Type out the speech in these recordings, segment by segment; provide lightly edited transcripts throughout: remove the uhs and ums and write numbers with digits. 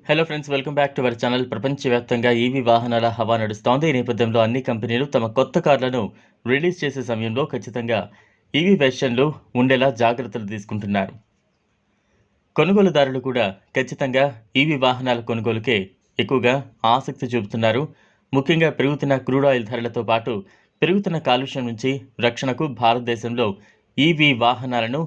Hello friends, welcome back to our channel. ప్రపంచవ్యాప్తంగా EV వాహనాల హవా నడుస్తోంది. ఈ నేపథ్యంలో అన్ని కంపెనీలు తమ కొత్త కార్లను రిలీజ్ చేసే సమయంలో ఖచ్చితంగా ఈవీ వెర్షన్లు ఉండేలా జాగ్రత్తలు తీసుకుంటున్నారు. కొనుగోలుదారులు కూడా ఖచ్చితంగా ఈవీ వాహనాల కొనుగోలుకే ఎక్కువగా ఆసక్తి చూపుతున్నారు. ముఖ్యంగా పెరుగుతున్న క్రూడ్ ఆయిల్ ధరలతో పాటు పెరుగుతున్న కాలుష్యం నుంచి రక్షణకు భారతదేశంలో ఈవీ వాహనాలను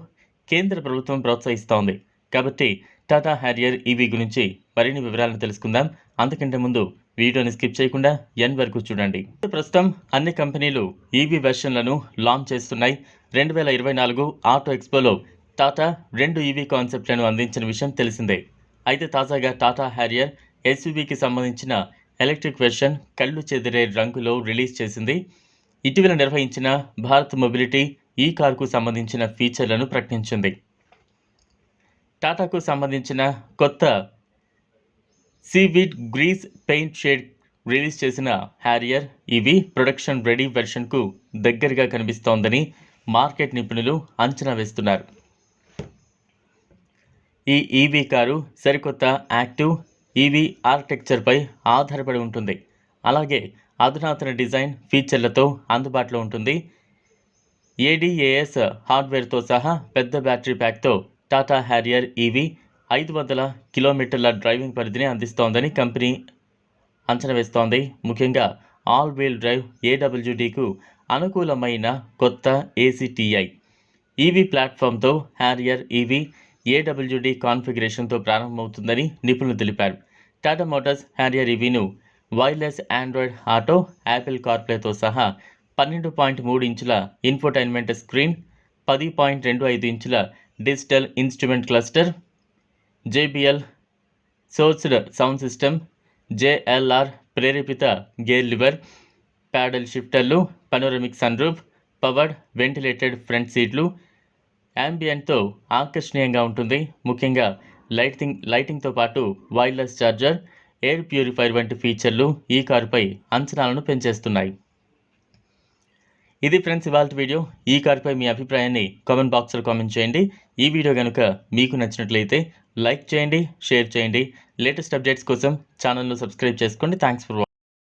కేంద్ర ప్రభుత్వం ప్రోత్సహిస్తోంది. కాబట్టి టాటా హ్యారియర్ ఈవీ గురించి మరిన్ని వివరాలను తెలుసుకుందాం. అంతకంటే ముందు వీడియోని స్కిప్ చేయకుండా ఎండ్ వరకు చూడండి. ప్రస్తుతం అన్ని కంపెనీలు ఈవీ వెర్షన్లను లాంచ్ చేస్తున్నాయి. 2024 ఆటో ఎక్స్పోలో టాటా 2 ఈవీ కాన్సెప్ట్లను అందించిన విషయం తెలిసిందే. అయితే తాజాగా టాటా హ్యారియర్ ఎస్యూవీకి సంబంధించిన ఎలక్ట్రిక్ వెర్షన్ కళ్ళు చెదిరే రంగులో రిలీజ్ చేసింది. ఇటీవల నిర్వహించిన భారత్ మొబిలిటీ ఈ కారుకు సంబంధించిన ఫీచర్లను ప్రకటించింది. టాటాకు సంబంధించిన కొత్త seaweed green paint shade release చేసిన హ్యారియర్ ఈవీ ప్రొడక్షన్ రెడీ వెర్షన్కు దగ్గరగా కనిపిస్తోందని మార్కెట్ నిపుణులు అంచనా వేస్తున్నారు. ఈ ఈవీ కారు సరికొత్త యాక్టివ్ ఈవీ ఆర్కిటెక్చర్పై ఆధారపడి ఉంటుంది. అలాగే అధునాతన డిజైన్ ఫీచర్లతో అందుబాటులో ఉంటుంది. ఏడీఏఎస్ హార్డ్వేర్తో సహా పెద్ద బ్యాటరీ ప్యాక్తో టాటా హ్యారియర్ ఈవీ 500 కిలోమీటర్ల డ్రైవింగ్ పరిధిని అందిస్తోందని కంపెనీ అంచనా వేస్తోంది. ముఖ్యంగా ఆల్ వీల్ డ్రైవ్ ఏడబ్ల్యూడీకు అనుకూలమైన కొత్త ఏసీటీఐ ఈవీ ప్లాట్ఫామ్తో హ్యారియర్ ఈవీ ఏడబ్ల్యూడీ కాన్ఫిగరేషన్తో ప్రారంభమవుతుందని నిపుణులు తెలిపారు. టాటా మోటార్స్ హ్యారియర్ ఈవీను వైర్లెస్ ఆండ్రాయిడ్ ఆటో, యాపిల్ కార్ప్లేతో సహా 12.3 ఇంచుల ఇన్ఫోటైన్మెంట్ స్క్రీన్, 10.25 ఇంచుల digital instrument cluster, JBL sourced sound system, JLR ప్రేరేపిత గేర్ లివర్, ప్యాడల్ షిఫ్టర్లు, panoramic sunroof, powered ventilated front సీట్లు, యాంబియంట్తో ఆకర్షణీయంగా ఉంటుంది. ముఖ్యంగా లైటింగ్తో పాటు వైర్లెస్ ఛార్జర్, ఎయిర్ ప్యూరిఫైర్ వంటి ఫీచర్లు ఈ కారుపై అంచనాలను పెంచేస్తున్నాయి. ఇది ఫ్రెండ్స్ ఇవాల్టి వీడియో. ఈ కారుపై మీ అభిప్రాయాన్ని కామెంట్ బాక్స్లో కామెంట్ చేయండి. ఈ వీడియో కనుక మీకు నచ్చినట్లయితే లైక్ చేయండి, షేర్ చేయండి. లేటెస్ట్ అప్డేట్స్ కోసం ఛానల్ను సబ్స్క్రైబ్ చేసుకోండి. Thanks for watching.